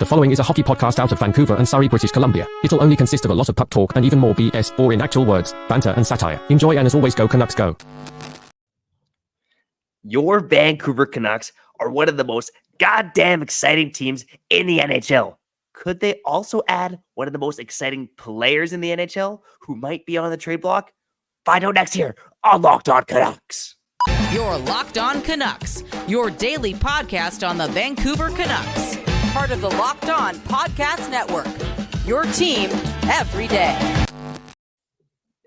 The following is a hockey podcast out of Vancouver and Surrey, British Columbia. It'll only consist of a lot of puck talk and even more BS, or in actual words, banter and satire. Enjoy, and as always, go Canucks go. Your Vancouver Canucks are one of the most goddamn exciting teams in the NHL. Could they also add one of the most exciting players in the NHL who might be on the trade block? Find out next here on Locked On Canucks. Your Locked On Canucks, your daily podcast on the Vancouver Canucks. Part of the Locked On Podcast Network, your team every day.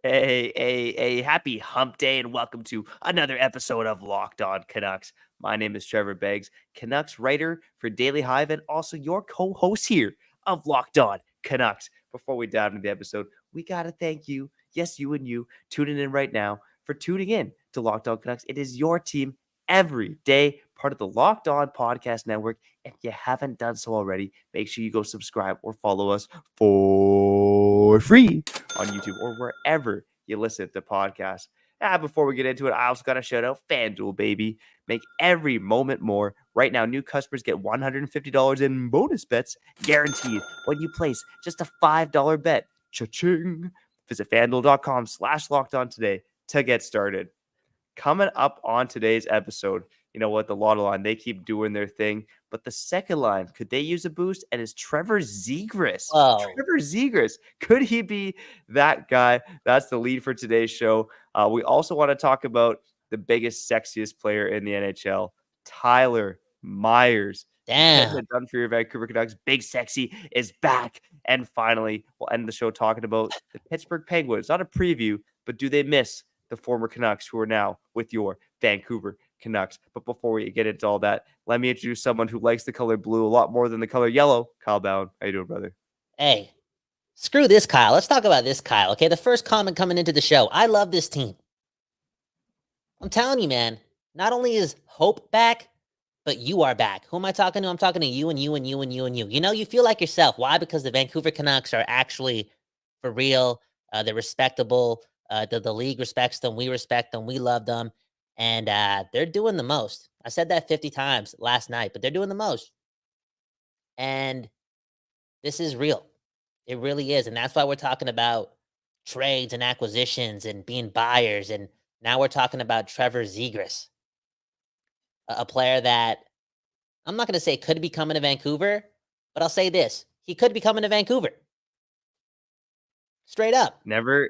Hey, happy hump day and welcome to another episode of Locked On Canucks. My name is Trevor Beggs, Canucks writer for Daily Hive and also your co-host here of Locked On Canucks. Before we dive into the episode, we got to thank you, yes, you and you, tuning in right now for tuning in to Locked On Canucks. It is your team every day, part of the Locked On Podcast Network. If you haven't done so already, make sure you go subscribe or follow us for free on YouTube or wherever you listen to podcasts. Before we get into it, I also got to shout out FanDuel, baby. Make every moment more. Right now, new customers get $150 in bonus bets guaranteed when you place just a $5 bet. Cha-ching! Visit FanDuel.com/LockedOn today to get started. Coming up on today's episode, you know what? The Lotto line, they keep doing their thing. But the second line, could they use a boost? And is Trevor Zegras. Whoa. Trevor Zegras. Could he be that guy? That's the lead for today's show. We also want to talk about the biggest, sexiest player in the NHL, Tyler Myers. Damn. Getting it done for your Vancouver Canucks. Big Sexy is back. And finally, we'll end the show talking about the Pittsburgh Penguins. Not a preview, but do they miss the former Canucks who are now with your Vancouver Canucks? But before we get into all that, let me introduce someone who likes the color blue a lot more than the color yellow. Kyle Bhawan. How you doing, brother? Hey, screw this Kyle. Let's talk about this Kyle, okay? The first comment coming into the show. I love this team. I'm telling you, man, not only is Hope back, but you are back. Who am I talking to? I'm talking to you and you and you and you and you. You know, you feel like yourself. Why? Because the Vancouver Canucks are actually for real. They're respectable. The league respects them. We respect them. We love them. And they're doing the most. I said that 50 times last night, but they're doing the most. And this is real. It really is. And that's why we're talking about trades and acquisitions and being buyers. And now we're talking about Trevor Zegras, a player that I'm not going to say could be coming to Vancouver, but I'll say this. He could be coming to Vancouver. Straight up. Never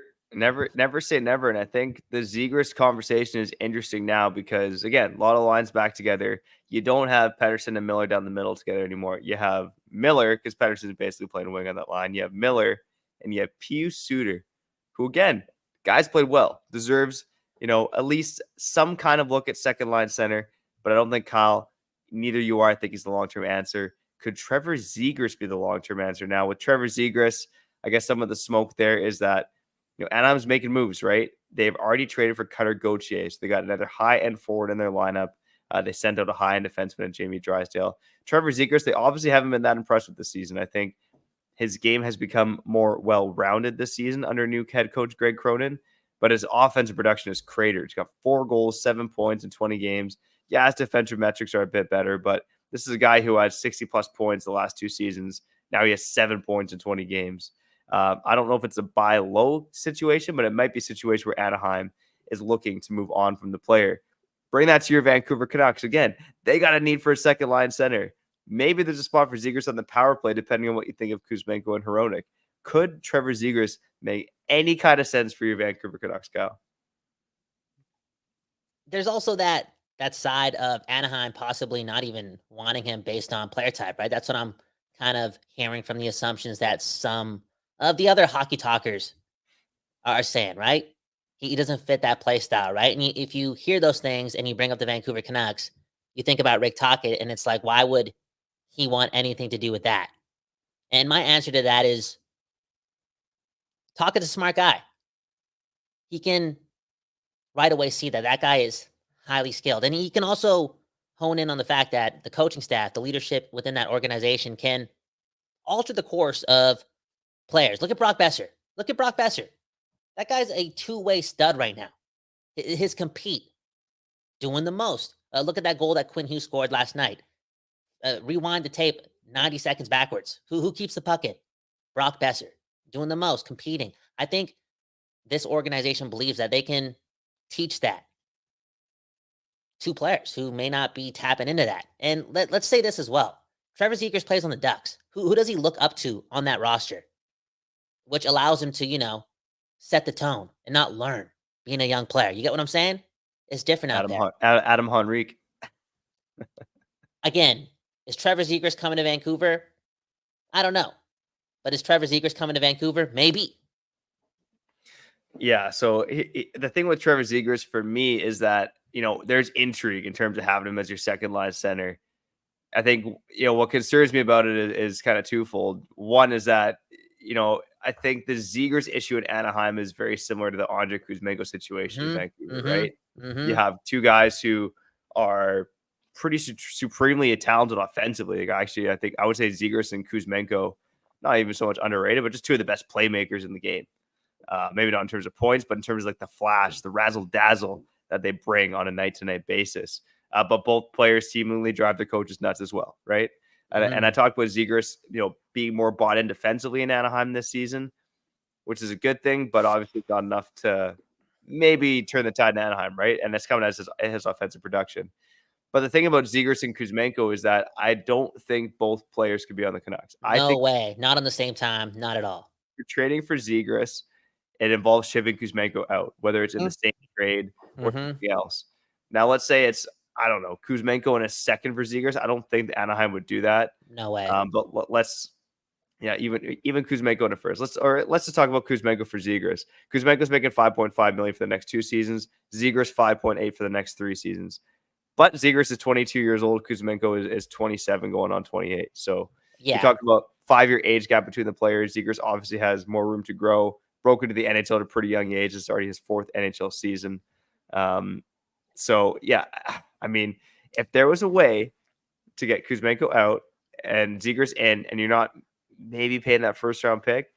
say never. And I think the Zegras conversation is interesting now because, again, a lot of lines back together. You don't have Pettersson and Miller down the middle together anymore. You have Miller, because Pettersson is basically playing wing on that line. You have Miller, and you have Pius Suter, who, again, guys played well. Deserves, at least some kind of look at second line center. But I don't think Kyle, neither you are, I think he's the long-term answer. Could Trevor Zegras be the long-term answer? Now, with Trevor Zegras, I guess some of the smoke there is that Anaheim's making moves, right? They've already traded for Cutter Gauthier, so they got another high-end forward in their lineup. They sent out a high-end defenseman in Jamie Drysdale. Trevor Zegras, they obviously haven't been that impressed with this season. I think his game has become more well-rounded this season under new head coach Greg Cronin, but his offensive production is cratered. He's got 4 goals, 7 points in 20 games. Yeah, his defensive metrics are a bit better, but this is a guy who had 60-plus points the last 2 seasons. Now he has 7 points in 20 games. I don't know if it's a buy low situation, but it might be a situation where Anaheim is looking to move on from the player. Bring that to your Vancouver Canucks. Again, they got a need for a second line center. Maybe there's a spot for Zegras on the power play, depending on what you think of Kuzmenko and Hronek. Could Trevor Zegras make any kind of sense for your Vancouver Canucks, Kyle? There's also that side of Anaheim possibly not even wanting him based on player type, right? That's what I'm kind of hearing from the assumptions that some of the other hockey talkers are saying, right? He doesn't fit that play style, right? And if you hear those things and you bring up the Vancouver Canucks, you think about Rick Tocchet, and it's like, why would he want anything to do with that? And my answer to that is, Tocchett's a smart guy. He can right away see that guy is highly skilled. And he can also hone in on the fact that the coaching staff, the leadership within that organization can alter the course of players. Look at Brock Besser. That guy's a two-way stud right now. His compete, doing the most. Look at that goal that Quinn Hughes scored last night. Rewind the tape 90 seconds backwards. Who keeps the puck in? Brock Besser, doing the most, competing. I think this organization believes that they can teach that to players who may not be tapping into that. And let's say this as well. Trevor Zegras plays on the Ducks. Who does he look up to on that roster? Which allows him to, set the tone and not learn being a young player. You get what I'm saying? It's different out there. Adam Henrique. Again, is Trevor Zegras coming to Vancouver? I don't know. But is Trevor Zegras coming to Vancouver? Maybe. Yeah. So the thing with Trevor Zegras for me is that, there's intrigue in terms of having him as your second line center. I think, what concerns me about it is kind of twofold. One is that, I think the Zegras issue in Anaheim is very similar to the Andre Kuzmenko situation in Vancouver, right? You have two guys who are pretty supremely talented offensively. Like, actually, I think I would say Zegras and Kuzmenko, not even so much underrated, but just two of the best playmakers in the game. Maybe not in terms of points, but in terms of like the flash, the razzle dazzle that they bring on a night-to-night basis. But both players seemingly drive the coaches nuts as well, right? And I talked about Zegras, being more bought in defensively in Anaheim this season, which is a good thing, but obviously not enough to maybe turn the tide in Anaheim, right? And that's coming as his offensive production. But the thing about Zegras and Kuzmenko is that I don't think both players could be on the Canucks. No way. Not on the same time. Not at all. You're trading for Zegras. It involves shipping Kuzmenko out, whether it's in the same trade or something else. Now, let's say it's, I don't know, Kuzmenko in a second for Zegras. I don't think the Anaheim would do that. No way. But even Kuzmenko in a first. Let's just talk about Kuzmenko for Zegras. Kuzmenko's making $5.5 million for the next 2 seasons. Zegras $5.8 for the next 3 seasons. But Zegras is 22 years old. Kuzmenko is 27, going on 28. So you talk about 5-year age gap between the players. Zegras obviously has more room to grow. Broke into the NHL at a pretty young age. It's already his 4th NHL season. So yeah, I mean, if there was a way to get Kuzmenko out and Zegras in, and you're not maybe paying that first-round pick,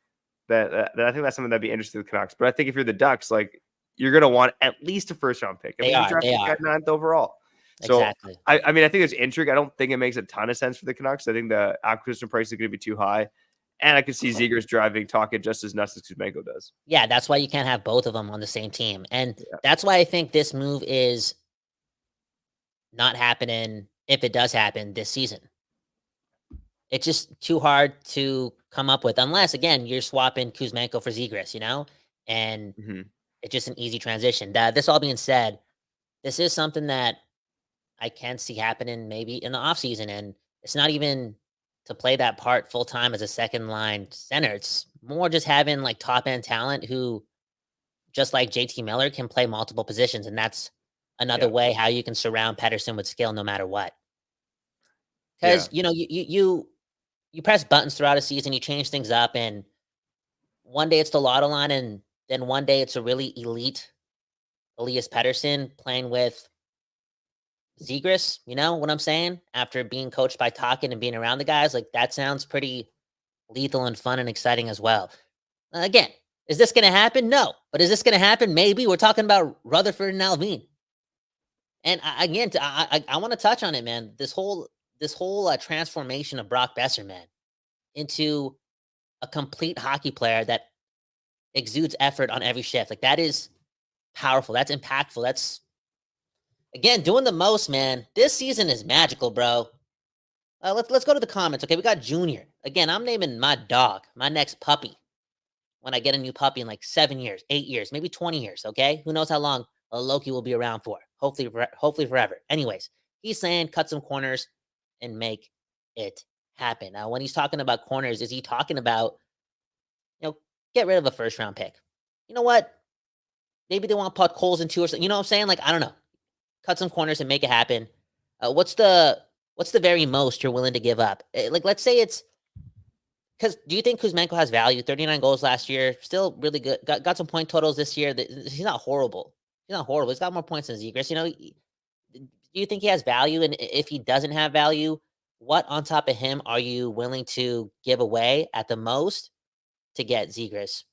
then I think that's something that'd be interesting with the Canucks. But I think if you're the Ducks, like, you're going to want at least a first-round pick. They are. 9th overall. So, exactly. I mean, I think there's intrigue. I don't think it makes a ton of sense for the Canucks. I think the acquisition price is going to be too high. And I could see Zegras talking just as nuts as Kuzmenko does. Yeah, that's why you can't have both of them on the same team. And that's why I think this move is not happening, if it does happen, this season. It's just too hard to come up with, unless, again, you're swapping Kuzmenko for Zegras, and it's just an easy transition. This all being said, this is something that I can see happening maybe in the offseason, and it's not even to play that part full-time as a second-line center. It's more just having, like, top-end talent who, just like JT Miller, can play multiple positions, and that's another way how you can surround Pettersson with skill no matter what. Because, you press buttons throughout a season, you change things up, and one day it's the lotto line, and then one day it's a really elite Elias Pettersson playing with Zegras, you know what I'm saying? After being coached by Tocchet and being around the guys, like, that sounds pretty lethal and fun and exciting as well. Again, is this going to happen? No. But is this going to happen? Maybe. We're talking about Rutherford and Allvin. And I want to touch on it, man. This whole transformation of Brock Besser, man, into a complete hockey player that exudes effort on every shift. Like, that is powerful. That's impactful. That's, again, doing the most, man. This season is magical, bro. Let's go to the comments. Okay, we got Junior. Again, I'm naming my dog, my next puppy, when I get a new puppy in like 7 years, 8 years, maybe 20 years, okay? Who knows how long Loki will be around for. Hopefully forever. Anyways, he's saying cut some corners and make it happen. Now, when he's talking about corners, is he talking about, get rid of a first-round pick? You know what? Maybe they want to put Coles in 2 or something. You know what I'm saying? Like, I don't know. Cut some corners and make it happen. What's the very most you're willing to give up? Like, let's say it's, because do you think Kuzmenko has value? 39 goals last year, still really good. Got some point totals this year. He's not horrible. He's got more points than Zegras. Do you think he has value? And if he doesn't have value, what on top of him are you willing to give away at the most to get Zegras?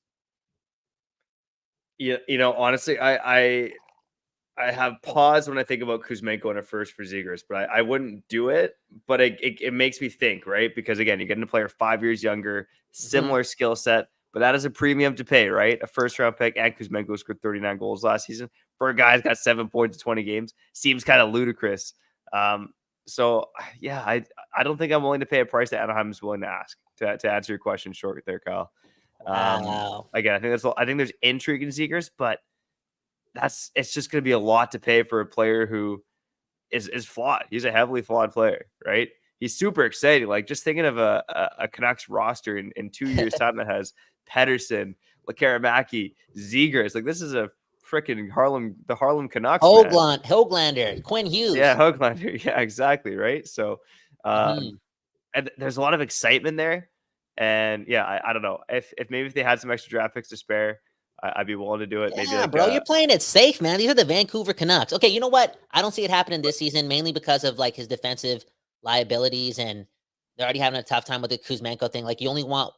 Yeah, honestly, I I have pause when I think about Kuzmenko in a first for Zegras, but I wouldn't do it. But it makes me think, right? Because again, you're getting a player 5 years younger, similar skill set, but that is a premium to pay, right? A first round pick, and Kuzmenko scored 39 goals last season for a guy who's got 7 points in 20 games. Seems kind of ludicrous. So yeah, I don't think I'm willing to pay a price that Anaheim is willing to ask to answer your question short there, Kyle. Wow. Again, I think there's intrigue in Zegras, but it's just going to be a lot to pay for a player who is flawed. He's a heavily flawed player, right? He's super exciting. Like just thinking of a Canucks roster in 2 years time that has Pettersson, Lekaramaki, Zegras. Like this is a freaking the Harlem Canucks. Hoglander, Quinn Hughes. Yeah, Hoglander. Yeah, exactly. Right. So, and there's a lot of excitement there. And yeah, I don't know if they had some extra draft picks to spare, I'd be willing to do it. Yeah, maybe bro, you're playing it safe, man. These are the Vancouver Canucks. Okay, you know what? I don't see it happening this season, mainly because of like his defensive liabilities, and they're already having a tough time with the Kuzmenko thing. Like you only want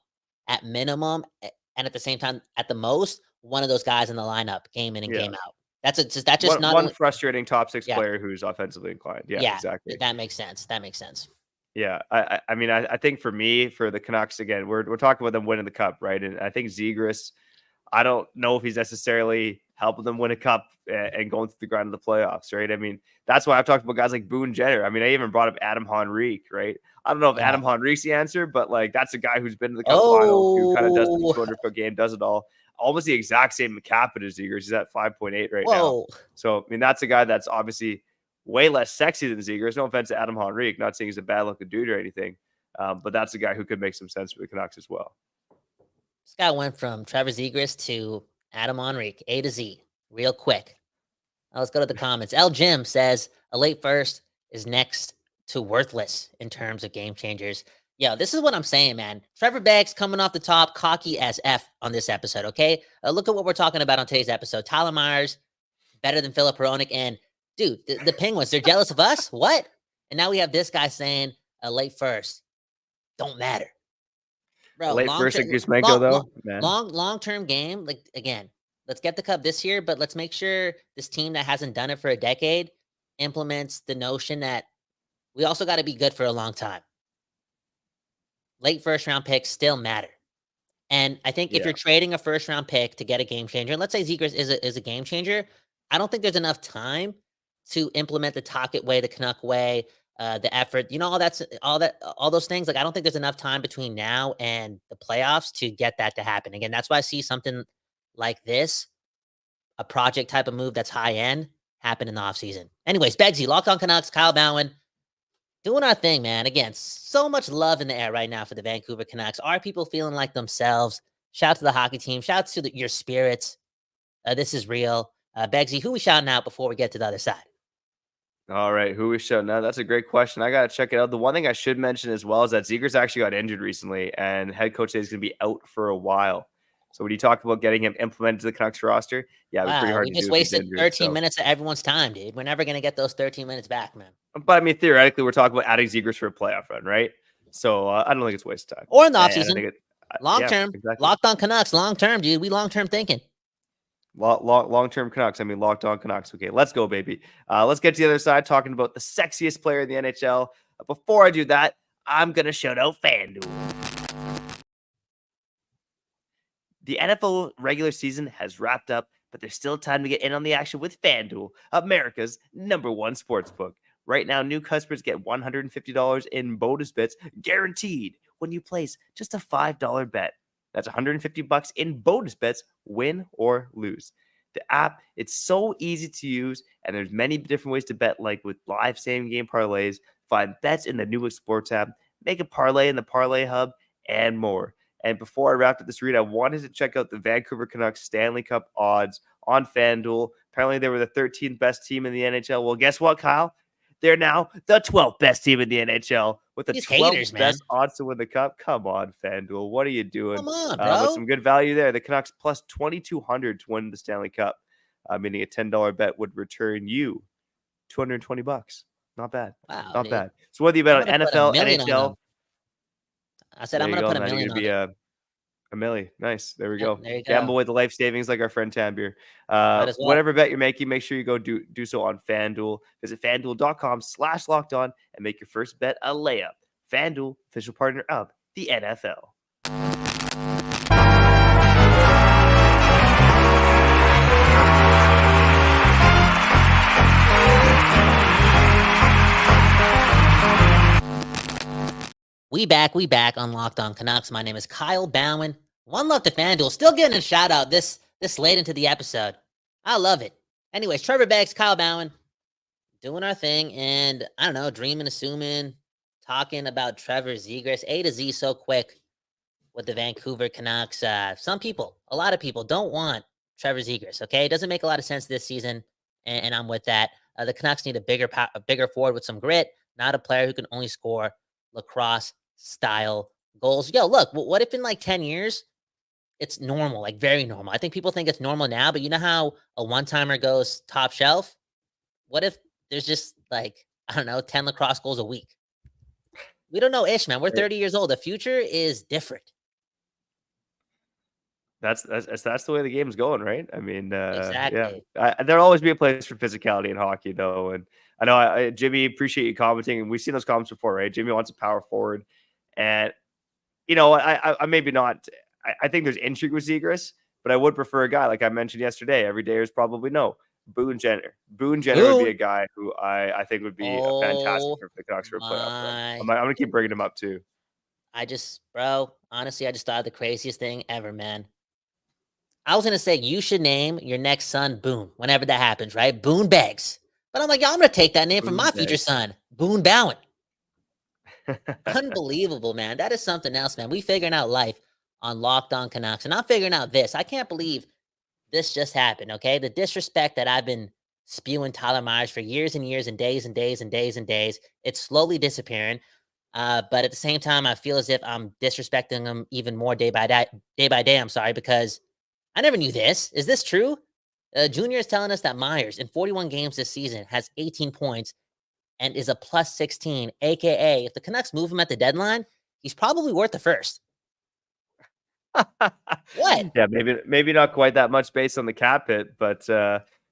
at minimum, and at the same time, at the most, one of those guys in the lineup, game in and game out. That's just not one frustrating top 6 player who's offensively inclined. Yeah, exactly. That makes sense. Yeah, I mean, I think for me, for the Canucks, again, we're talking about them winning the cup, right? And I think Zegras, I don't know if he's necessarily helping them win a cup and going through the grind of the playoffs, right? I mean, that's why I've talked about guys like Boone Jenner. I mean, I even brought up Adam Henrique, right? I don't know if Adam Henrique's the answer, but like that's a guy who's been in the cup final, who kind of does the 200-foot game, does it all. Almost the exact same capita as Zegras. He's at 5.8 right now. So, I mean, that's a guy that's obviously way less sexy than Zegras. No offense to Adam Henrique. Not saying he's a bad-looking dude or anything, but that's a guy who could make some sense for the Canucks as well. This guy went from Trevor Zegras to Adam Henrique, A to Z, real quick. Now let's go to the comments. L. Jim says, a late first is next to worthless in terms of game changers. Yo, this is what I'm saying, man. Trevor Beggs coming off the top, cocky as F on this episode, okay? Look at what we're talking about on today's episode. Tyler Myers, better than Philip Hronik, and dude, the Penguins, they're jealous of us? What? And now we have this guy saying a late first don't matter. Bro, late first at Kuzmenko, though? Long-term game. Like, again, let's get the cup this year, but let's make sure this team that hasn't done it for a decade implements the notion that we also got to be good for a long time. Late first-round picks still matter. And I think if you're trading a first-round pick to get a game changer, and let's say Zegras is a game changer, I don't think there's enough time to implement the Tocchet way, the Canuck way, the effort, all those things. Like, I don't think there's enough time between now and the playoffs to get that to happen. Again, that's why I see something like this, a project type of move that's high end, happen in the offseason. Anyways, Beggsy, Locked On Canucks, Kyle Bhawan, doing our thing, man. Again, so much love in the air right now for the Vancouver Canucks. Are people feeling like themselves? Shout out to the hockey team. Shout out to your spirits. This is real. Beggsy, who we shouting out before we get to the other side? All right, who we shouting out? That's a great question. I got to check it out. The one thing I should mention as well is that Zegras actually got injured recently, and head coach says he's going to be out for a while. So when you talk about getting him implemented to the Canucks roster, yeah, it was pretty hard to do. We just wasted 13 minutes of everyone's time, dude. We're never going to get those 13 minutes back, man. But I mean, theoretically, we're talking about adding Zegras for a playoff run, right? So I don't think it's a waste of time. Or in the offseason. Long-term. Exactly. Locked on Canucks. Long-term, dude. We long-term thinking. Long-term Canucks. I mean, Locked On Canucks. Okay, let's go, baby. Let's get to the other side, talking about the sexiest player in the NHL. Before I do that, I'm going to shout out FanDuel. The NFL regular season has wrapped up, but there's still time to get in on the action with FanDuel, America's #1 sportsbook. Right now, new customers get $150 in bonus bets guaranteed when you place just a $5 bet. That's $150 in bonus bets, win or lose. The app, it's so easy to use, and there's many different ways to bet, like with live same-game parlays, find bets in the new Sports app, make a parlay in the Parlay Hub, and more. And before I wrapped up this read, I wanted to check out the Vancouver Canucks Stanley Cup odds on FanDuel. Apparently, they were the 13th best team in the NHL. Well, guess what, Kyle? They're now the 12th best team in the NHL with the 12th best odds to win the cup. Come on, FanDuel. What are you doing? Come on, bro. With some good value there. The Canucks plus 2,200 to win the Stanley Cup, meaning a $10 bet would return you $220. Not bad. Wow, Not dude. bad. So whether you bet on NFL, NHL, I said I'm going to put $1 million on it. A milli. Nice. There we Yep, go. there you Gamble go. with the life savings like our friend Tambir. Might as well. Whatever bet you're making, make sure you go do so on FanDuel. Visit FanDuel.com/lockedon and make your first bet a layup. FanDuel, official partner of the NFL. We back on Locked On Canucks. My name is Kyle Bhawan. One love to FanDuel. Still getting a shout out this late into the episode. I love it. Anyways, Trevor Beggs, Kyle Bhawan, doing our thing, and I don't know, dreaming, assuming, talking about Trevor Zegras, A to Z so quick with the Vancouver Canucks. Some people, a lot of people, don't want Trevor Zegras. Okay, it doesn't make a lot of sense this season, and I'm with that. The Canucks need a bigger forward with some grit, not a player who can only score lacrosse style goals. Yo, look, what if in like 10 years it's normal, like very normal? I think people think it's normal now, but you know how a one-timer goes top shelf? What if there's just like, I don't know, 10 lacrosse goals a week? We don't know ish, man. We're 30 years old. The future is different. That's the way the game's going, right? I mean, Exactly. yeah. There'll always be a place for physicality in hockey, though. And I know, Jimmy, appreciate you commenting. And we've seen those comments before, right? Jimmy wants a power forward. And, I maybe not. I think there's intrigue with Zegras, but I would prefer a guy, like I mentioned yesterday. Every day is probably no. Boone Jenner. Boone Jenner would be a guy who I think would be a fantastic for the Canucks for a playoff run. I'm going to keep bringing him up, too. Honestly, I just thought of the craziest thing ever, man. I was going to say, you should name your next son Boone whenever that happens, right? Boone Beggs. But I'm like, yo, I'm going to take that name from my future son, Boone Bhawan. Unbelievable, man. That is something else, man. We figuring out life on Locked On Canucks. And I'm figuring out this. I can't believe this just happened, okay? The disrespect that I've been spewing Tyler Myers for years and years and days and days and days and days. It's slowly disappearing. But at the same time, I feel as if I'm disrespecting him even more day by day, because I never knew this. Is this true? Junior is telling us that Myers, in 41 games this season, has 18 points and is a plus 16, a.k.a. if the Canucks move him at the deadline, he's probably worth the first. What? Yeah, maybe not quite that much based on the cap hit, but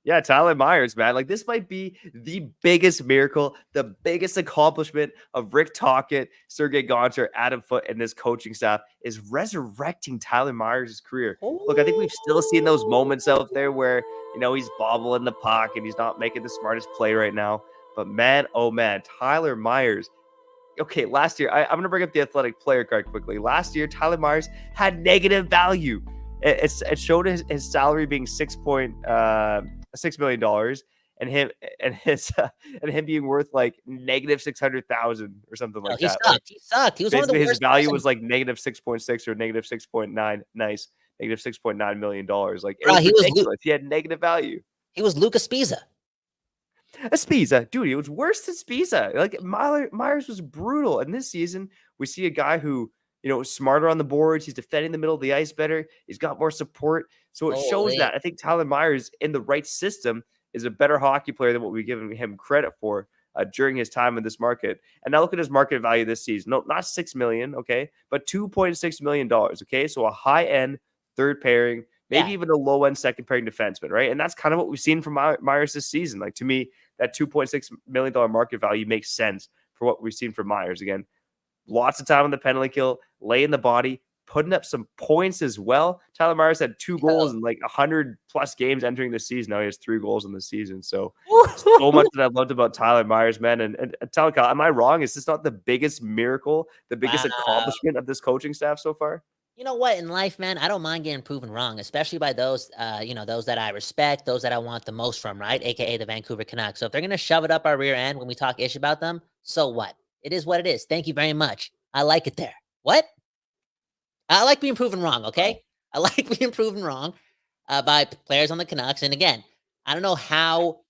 yeah, Tyler Myers, man, like this might be the biggest miracle, the biggest accomplishment of Rick Tocchet, Sergei Gonchar, Adam Foote, and this coaching staff is resurrecting Tyler Myers' career. Look, I think we've still seen those moments out there where, he's bobbling the puck and he's not making the smartest play right now. But man, oh man, Tyler Myers. Okay, last year, I'm going to bring up the Athletic player card quickly. Last year, Tyler Myers had negative value. It showed his salary being $6 million, and him being worth like negative 600,000 or something like that. He sucked. He was basically one of the worst. His value was like negative 6.6 or negative 6.9. Nice, negative $6.9 million. Like it was ridiculous. He had negative value. He was Lucas Spiza. Spiza, dude, it was worse than Spiza. Like Myers was brutal. And this season, we see a guy who, smarter on the boards. He's defending the middle of the ice better. He's got more support. So it shows that I think Tyler Myers in the right system is a better hockey player than what we've given him credit for during his time in this market. And now look at his market value this season. No, not $6 million, okay, but $2.6 million, okay? So a high-end third pairing, maybe even a low-end second pairing defenseman, right? And that's kind of what we've seen from Myers this season. Like, to me, that $2.6 million market value makes sense for what we've seen from Myers. Again, lots of time on the penalty kill, laying the body, putting up some points as well. Tyler Myers had 2 goals in like 100 plus games entering the season. Now he has 3 goals in the season. So much that I've loved about Tyler Myers, man. And tell Kyle, am I wrong? Is this not the biggest miracle, the biggest accomplishment of this coaching staff so far? You know what? In life, man, I don't mind getting proven wrong, especially by those, those that I respect, those that I want the most from, right? AKA the Vancouver Canucks. So if they're going to shove it up our rear end when we talk ish about them, so what? It is what it is. Thank you very much. I like it there. What? I like being proven wrong, okay? I like being proven wrong by players on the Canucks. And again, I don't know how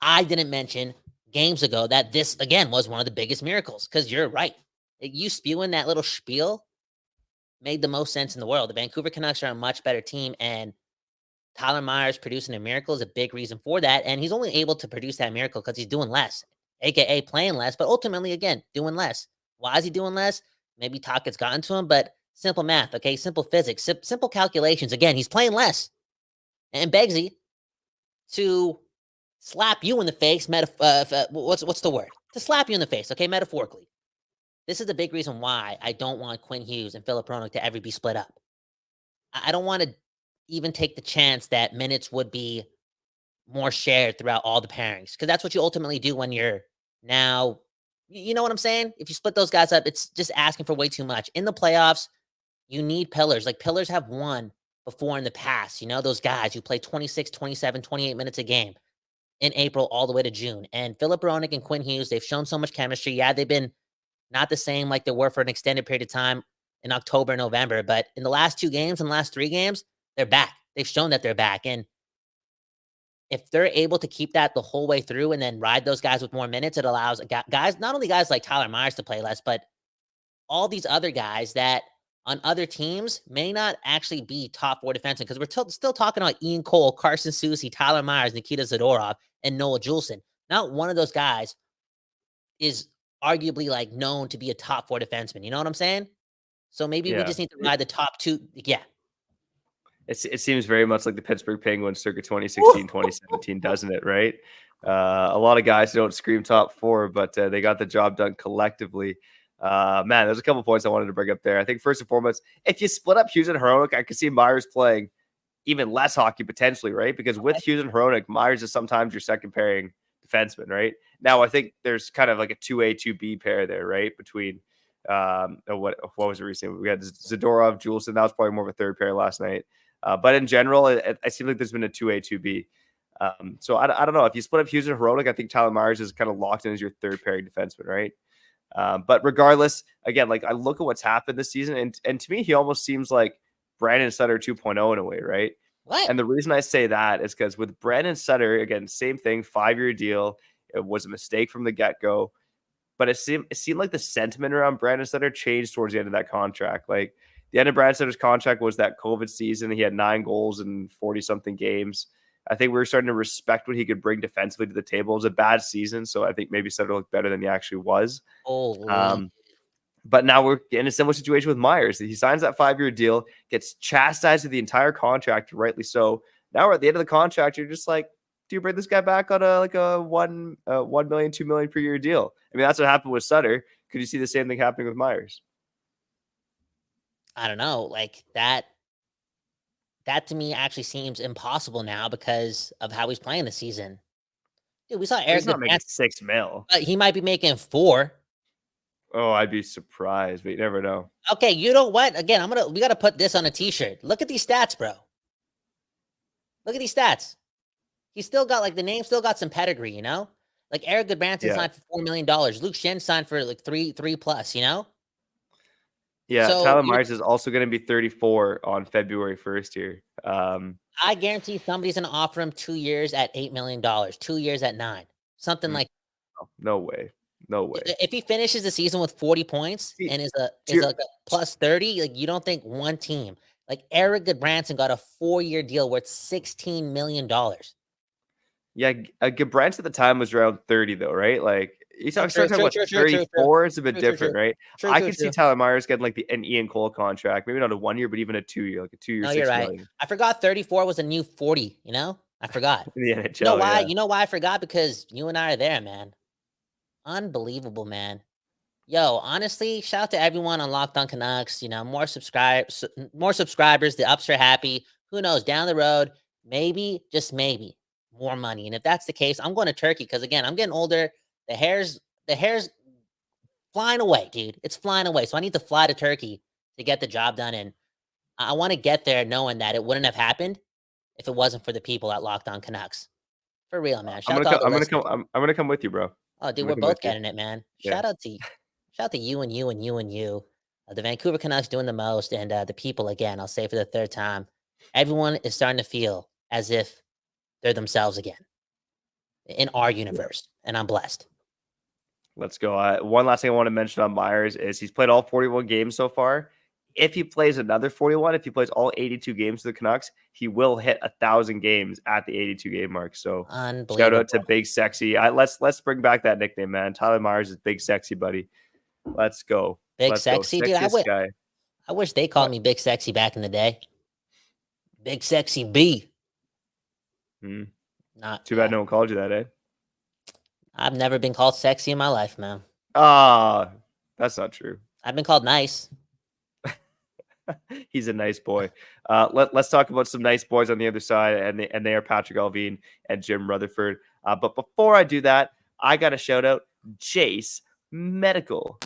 I didn't mention games ago that this, again, was one of the biggest miracles, because you're right. You spewing that little spiel made the most sense in the world. The Vancouver Canucks are a much better team, and Tyler Myers producing a miracle is a big reason for that. And he's only able to produce that miracle because he's doing less, AKA playing less, but ultimately, again, doing less. Why is he doing less? Maybe Tocchet's gotten to him, but Simple math, okay? Simple physics, simple calculations. Again, he's playing less. And Beggsy, to slap you in the face, what's the word? To slap you in the face, okay, metaphorically. This is the big reason why I don't want Quinn Hughes and Filip Hronek to ever be split up. I don't want to even take the chance that minutes would be more shared throughout all the pairings, because that's what you ultimately do when you're now, you know what I'm saying? If you split those guys up, it's just asking for way too much. In the playoffs, you need pillars. Like, pillars have won before in the past, those guys who play 26, 27, 28 minutes a game in April all the way to June. And Filip Hronek and Quinn Hughes, they've shown so much chemistry. Yeah, they've been not the same like they were for an extended period of time in October and November, but in the last 2 games and the last 3 games, they're back. They've shown that they're back. And if they're able to keep that the whole way through and then ride those guys with more minutes, it allows guys, not only guys like Tyler Myers to play less, but all these other guys that on other teams may not actually be top 4 defensemen, because we're still talking about Ian Cole, Carson Soucy, Tyler Myers, Nikita Zadorov, and Noah Juleson. Not one of those guys is arguably like known to be a top 4 defenseman. You know what I'm saying? So maybe we just need to ride the top 2. Yeah. It seems very much like the Pittsburgh Penguins circa 2016, 2017, doesn't it? Right. A lot of guys don't scream top 4, but they got the job done collectively. Man, there's a couple points I wanted to bring up there. I think first and foremost, if you split up Hughes and Hronek, I could see Myers playing even less hockey potentially, right? Because with Hughes and Hronek, Myers is sometimes your second pairing defenseman, right? Now, I think there's kind of like a 2A, 2B pair there, right? Between what was it recently? We had Zadorov, Juleson. That was probably more of a third pair last night. But in general, it seems like there's been a 2A, 2B. So I don't know. If you split up Hughes and Hronek, I think Tyler Myers is kind of locked in as your third pairing defenseman, right? But regardless, again, like, I look at what's happened this season, and to me, he almost seems like Brandon Sutter 2.0 in a way, right? What? And the reason I say that is because with Brandon Sutter, again, same thing, 5-year deal. It was a mistake from the get-go. But it seemed like the sentiment around Brandon Sutter changed towards the end of that contract. Like, the end of Brandon Sutter's contract was that COVID season. He had 9 goals in 40-something games. I think we were starting to respect what he could bring defensively to the table. It was a bad season, so I think maybe Sutter looked better than he actually was. But now we're in a similar situation with Myers. He signs that 5-year deal, gets chastised with the entire contract, rightly so. Now we're at the end of the contract. You're just like, do you bring this guy back on a $1 million, $2 million per year deal? I mean, that's what happened with Sutter. Could you see the same thing happening with Myers? I don't know. Like, that to me actually seems impossible now because of how he's playing this season. Dude, we saw Eric. He's not making $6 million. But he might be making 4. Oh, I'd be surprised, but you never know. Okay, you know what? Again, we gotta put this on a t-shirt. Look at these stats, bro. Look at these stats. He's still got, like, the name still got some pedigree, Like, Eric Goodbranson signed for $4 million. Luke Shen signed for like 3 plus, Yeah, so, Tyler Myers is also going to be 34 on February 1st here. I guarantee somebody's going to offer him 2 years at $8 million, 2 years at 9, something like. No way. If he finishes the season with 40 points and is like a plus 30, like, you don't think one team like Eric Goodbranson got a 4-year deal worth $16 million. Yeah, Goodbranson at the time was around 30 though, right? Like, you start talking about 34, it's a bit different, right? I could see Tyler Myers getting like an Ian Cole contract, maybe not a 1-year, but even a 2-year, like a 2-year. No, you're right. Million. I forgot 34 was a new 40. I forgot. In the NHL, you know why? Yeah. You know why I forgot? Because you and I are there, man. Unbelievable, man. Yo, honestly, shout out to everyone on Locked On Canucks. More subscribers. The ups are happy. Who knows? Down the road, maybe, just maybe, more money. And if that's the case, I'm going to Turkey because, again, I'm getting older. The hair's flying away, dude. It's flying away. So I need to fly to Turkey to get the job done. And I want to get there knowing that it wouldn't have happened if it wasn't for the people at Locked On Canucks. For real, man. I'm gonna come with you, bro. Oh, dude, we're both getting it, man. Yeah. Shout out to you and you and you and you. The Vancouver Canucks doing the most, and the people, again, I'll say for the 3rd time, everyone is starting to feel as if they're themselves again in our universe, and I'm blessed. Let's go. One last thing I want to mention on Myers is he's played all 41 games so far. If he plays another 41, if he plays all 82 games for the Canucks, he will hit 1,000 games at the 82 game mark. So shout out to Big Sexy. Let's bring back that nickname, man. Tyler Myers is Big Sexy, buddy. Let's go. Big Sexy, dude. I wish they called me Big Sexy back in the day. Big Sexy B. Not Too bad no one called you that, eh? I've never been called sexy in my life, man. That's not true. I've been called nice. He's a nice boy. Let's talk about some nice boys on the other side, and they are Patrik Allvin and Jim Rutherford. But before I do that, I got to shout out Jase Medical.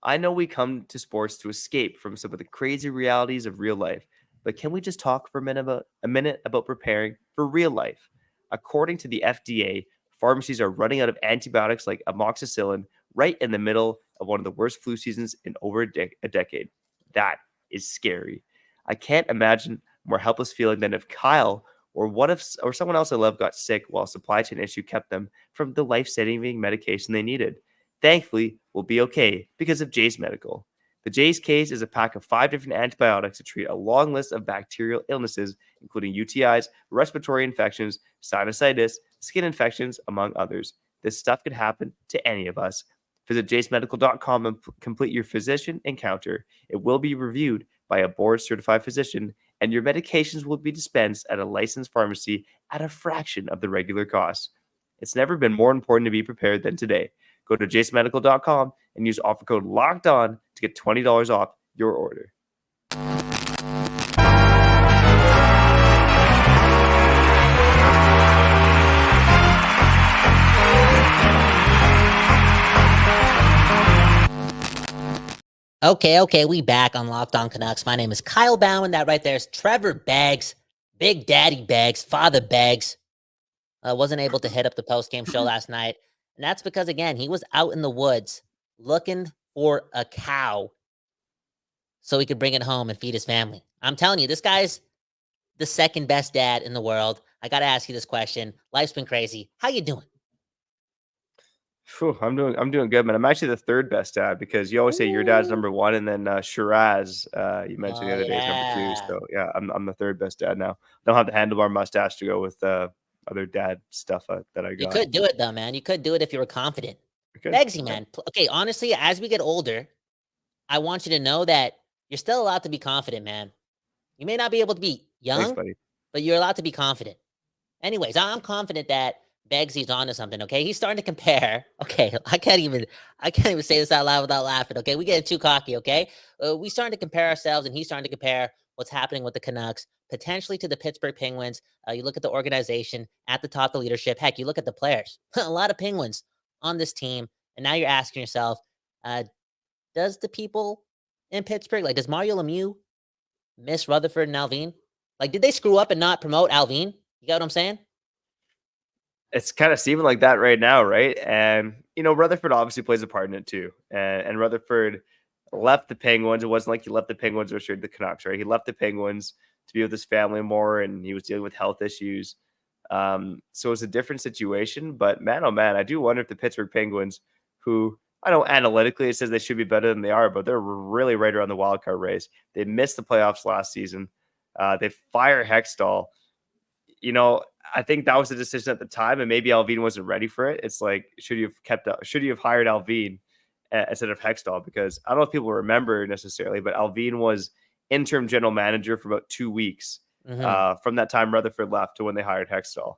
I know we come to sports to escape from some of the crazy realities of real life, but can we just talk for a minute about preparing for real life? According to the FDA, pharmacies are running out of antibiotics like amoxicillin right in the middle of one of the worst flu seasons in over a decade. That is scary. I can't imagine a more helpless feeling than if Kyle or someone else I love got sick while a supply chain issue kept them from the life-saving medication they needed. Thankfully, we'll be okay because of Jase Medical. The Jase case is a pack of 5 different antibiotics to treat a long list of bacterial illnesses, including UTIs, respiratory infections, sinusitis, skin infections, among others. This stuff could happen to any of us. Visit jasemedical.com and complete your physician encounter. It will be reviewed by a board-certified physician, and your medications will be dispensed at a licensed pharmacy at a fraction of the regular cost. It's never been more important to be prepared than today. Go to jasemedical.com and use offer code LOCKEDON to get $20 off your order. Okay, we back on Locked On Canucks. My name is Kyle Bhawan. That right there is Trevor Beggs, Big Daddy Beggs, Father Beggs. Wasn't able to hit up the post-game show last night. And that's because, again, he was out in the woods looking for a cow so he could bring it home and feed his family. I'm telling you, this guy's the second best dad in the world. I got to ask you this question. Life's been crazy. How you doing? Whew, I'm doing good, man. I'm actually the third best dad because you always say your dad's number one, and then Shiraz, you mentioned the other day, is number 2. So yeah, I'm the third best dad now. Don't have the handlebar mustache to go with other dad stuff that I got. You could do it though, man. You could do it if you were confident. Beggsy, man. Okay, honestly, as we get older, I want you to know that you're still allowed to be confident, man. You may not be able to be young, but you're allowed to be confident. Anyways, I'm confident that Beggsy's onto something. Okay, he's starting to compare. Okay, I can't even say this out loud without laughing. Okay, we getting too cocky. Okay, we starting to compare ourselves, and he's starting to compare what's happening with the Canucks potentially to the Pittsburgh Penguins. You look at the organization at the top, the leadership. Heck, you look at the players. A lot of Penguins on this team, and now you're asking yourself, does the people in Pittsburgh, like, does Mario Lemieux miss Rutherford and Allvin? Like, did they screw up and not promote Allvin? You got what I'm saying? It's kind of seeming like that right now, right? And, Rutherford obviously plays a part in it too. And Rutherford left the Penguins. It wasn't like he left the Penguins or the Canucks, right? He left the Penguins to be with his family more, and he was dealing with health issues. So it's a different situation. But man, oh man, I do wonder if the Pittsburgh Penguins, who I know analytically it says they should be better than they are, but they're really right around the wild card race. They missed the playoffs last season. They fire Hextall. I think that was the decision at the time, and maybe Allvin wasn't ready for it. It's like, should you have hired Allvin instead of Hextall? Because I don't know if people remember necessarily, but Allvin was interim general manager for about 2 weeks from that time Rutherford left to when they hired Hextall.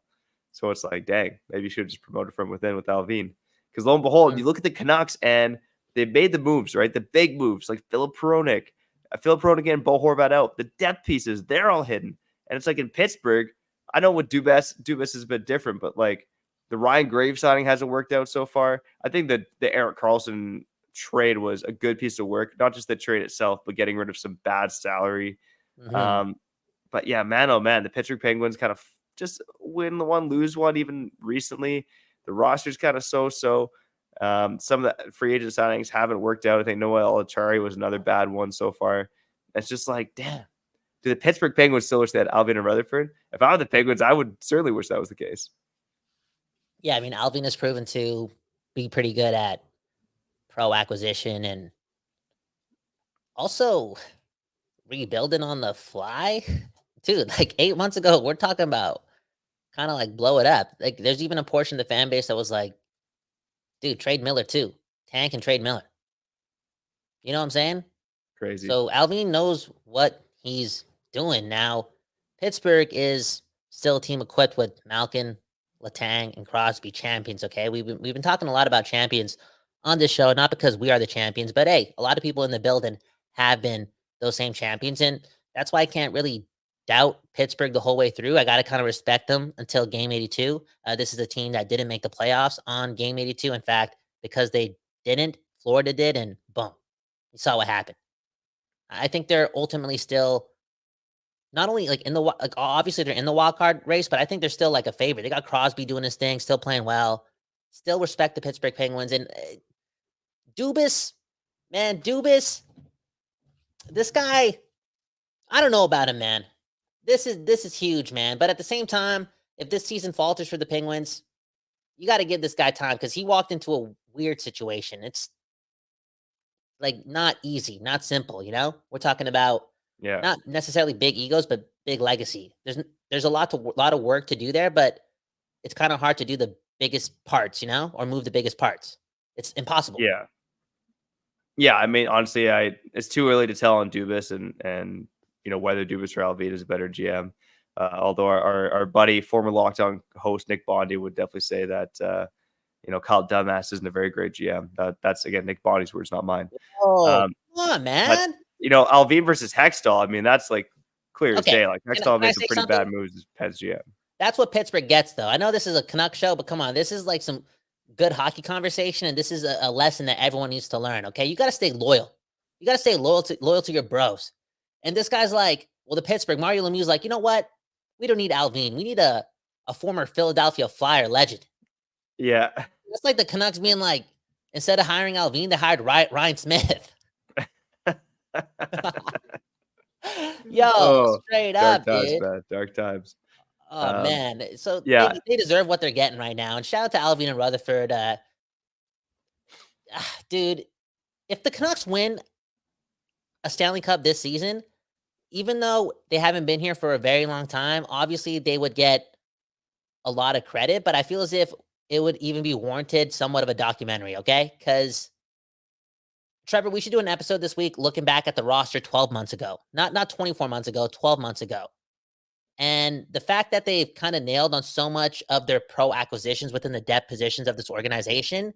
So it's like, dang, maybe you should have just promoted from within with Allvin. Because lo and behold, you look at the Canucks and they made the moves, right? The big moves like Philip Peronic and Bo Horvat out. The depth pieces, they're all hidden. And it's like in Pittsburgh, I know with Dubas is a bit different, but like the Ryan Graves signing hasn't worked out so far. I think that the Erik Karlsson trade was a good piece of work, not just the trade itself, but getting rid of some bad salary. But yeah, man, oh man, the Pittsburgh Penguins kind of just win one, lose one. Even recently, the roster's kind of so. Some of the free agent signings haven't worked out. I think Noel Achari was another bad one so far. It's just like, damn. Do the Pittsburgh Penguins still wish they had Allvin and Rutherford? If I were the Penguins, I would certainly wish that was the case. Yeah, I mean, Allvin has proven to be pretty good at pro acquisition and also rebuilding on the fly. Dude, like 8 months ago, we're talking about kind of like blow it up. Like, there's even a portion of the fan base that was like, dude, trade Miller too. Tank and trade Miller. You know what I'm saying? Crazy. So Allvin knows what he's doing. Now, Pittsburgh is still a team equipped with Malkin, Letang, and Crosby, champions, okay? We've been talking a lot about champions on this show, not because we are the champions, but hey, a lot of people in the building have been those same champions, and that's why I can't really doubt Pittsburgh the whole way through. I got to kind of respect them until game 82. This is a team that didn't make the playoffs on game 82. In fact, because they didn't, Florida did, and boom, you saw what happened. I think they're ultimately still not only like in the like obviously they're in the wild card race, but I think they're still like a favorite. They got Crosby doing his thing, still playing well. Still respect the Pittsburgh Penguins and Dubas, man, Dubas. This guy, I don't know about him, man. This is huge, man. But at the same time, if this season falters for the Penguins, you got to give this guy time because he walked into a weird situation. It's like not easy, not simple. You know, we're talking about not necessarily big egos, but big legacy. There's a lot of work to do there, but it's kind of hard to do the biggest parts, you know, or move the biggest parts. It's impossible. Yeah. I mean, honestly, it's too early to tell on Dubas and you know whether Dubas or Allvin is a better GM. Although our buddy, former Locked On host Nick Bondi would definitely say that you know Kyle Dumbass isn't a very great GM. That's again Nick Bondi's words, not mine. Oh, come on, man. But, you know, Allvin versus Hextall. I mean, that's like clear as day. Like Hextall made some pretty bad moves as Pens GM. That's what Pittsburgh gets, though. I know this is a Canuck show, but come on, this is like some good hockey conversation, and this is a lesson that everyone needs to learn. Okay, you got to stay loyal. You got to stay loyal to your bros. And this guy's like, well, the Pittsburgh Mario Lemieux's like, you know what? We don't need Allvin. We need a former Philadelphia Flyer legend. Yeah, it's like the Canucks being like, instead of hiring Allvin, they hired Ryan Smith. Yo, straight up, dude. Dark times. Oh man, so they deserve what they're getting right now. And shout out to Allvin and Rutherford. Dude, if the Canucks win a Stanley Cup this season, even though they haven't been here for a very long time, obviously they would get a lot of credit. But I feel as if it would even be warranted somewhat of a documentary, okay? Because Trevor, we should do an episode this week looking back at the roster 12 months ago. Not 24 months ago, 12 months ago. And the fact that they've kind of nailed on so much of their pro acquisitions within the depth positions of this organization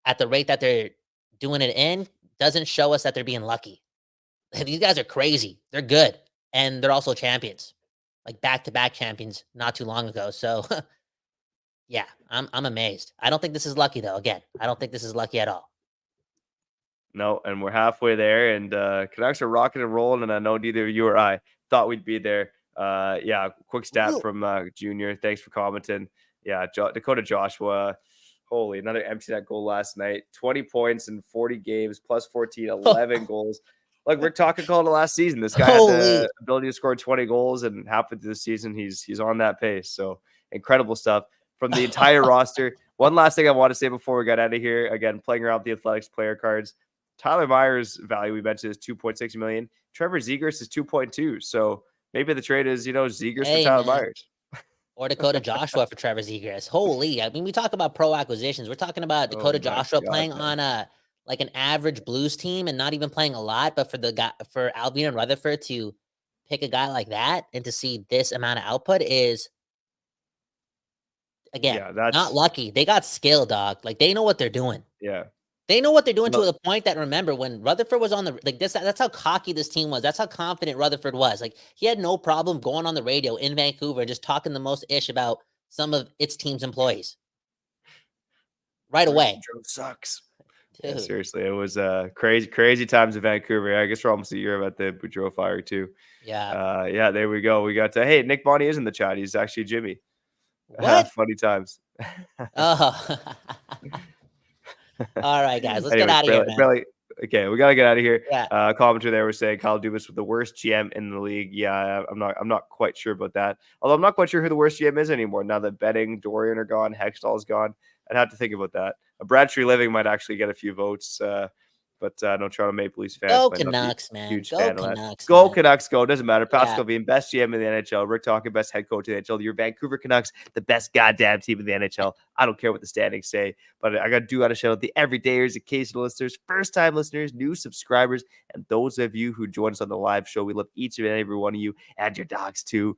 at the rate that they're doing it in doesn't show us that they're being lucky. These guys are crazy. They're good. And they're also champions. Like back-to-back champions not too long ago. So, yeah, I'm amazed. I don't think this is lucky, though. Again, I don't think this is lucky at all. No, and we're halfway there, and Canucks are rocking and rolling, and I know neither you or I thought we'd be there. Quick stat from Junior. Thanks for commenting. Yeah, Dakota Joshua. Holy, another empty net goal last night. 20 points in 40 games, plus 14, 11 goals. Like Rick Talker called it last season. This guy has the ability to score 20 goals, and halfway through the season, he's on that pace. So incredible stuff from the entire roster. One last thing I want to say before we get out of here. Again, playing around with the Athletics player cards. Tyler Myers' value we mentioned is $2.6 million. Trevor Zegras is 2.2. So maybe the trade is, Zegras for Tyler Myers. Or Dakota Joshua for Trevor Zegras. Holy, I mean, we talk about pro acquisitions. We're talking about Dakota Joshua playing on like an average Blues team and not even playing a lot. But for Allvin and Rutherford to pick a guy like that and to see this amount of output is, again, not lucky. They got skill, dog. Like they know what they're doing. Yeah. They know what they're doing to the point that, remember, when Rutherford was on that's how cocky this team was. That's how confident Rutherford was. Like, he had no problem going on the radio in Vancouver and just talking the most ish about some of its team's employees. Right away. Joe sucks. Yeah, seriously, it was crazy times in Vancouver. I guess we're almost a year about the Boudreaux fire, too. Yeah. There we go. We got hey, Nick Bondi is in the chat. He's actually Jimmy. What? Funny times. Oh. All right, guys, let's get out of here, man. Okay, we gotta get out of here. Yeah. Commenter there was saying Kyle Dubas with the worst GM in the league. Yeah, I'm not quite sure about that. Although I'm not quite sure who the worst GM is anymore. Now that Betting, Dorian are gone, Hextall is gone. I'd have to think about that. Brad Tree Living might actually get a few votes but no Toronto Maple Leafs fans. Go might not be Canucks, man. huge Go fan of that. Canucks. Go man. Canucks, go. Doesn't matter. Yeah. Pascal being best GM in the NHL. Rick talking best head coach in the NHL. Your Vancouver Canucks, the best goddamn team in the NHL. I don't care what the standings say, but I got to shout out the everydayers, occasional listeners, first-time listeners, new subscribers, and those of you who join us on the live show. We love each and every one of you and your dogs too.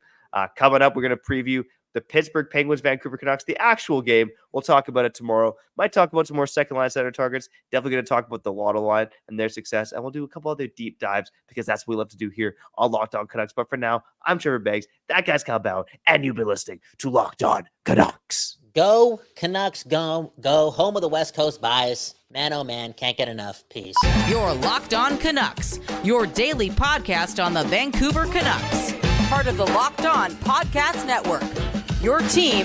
Coming up, we're going to preview the Pittsburgh Penguins, Vancouver Canucks, the actual game. We'll talk about it tomorrow. Might talk about some more second line center targets. Definitely going to talk about the Lotto line and their success. And we'll do a couple other deep dives because that's what we love to do here on Locked On Canucks. But for now, I'm Trevor Beggs. That guy's Kyle Bhawan. And you've been listening to Locked On Canucks. Go Canucks, go. Home of the West Coast bias. Man, oh man, can't get enough. Peace. Your Locked On Canucks, your daily podcast on the Vancouver Canucks. Part of the Locked On Podcast Network. Your team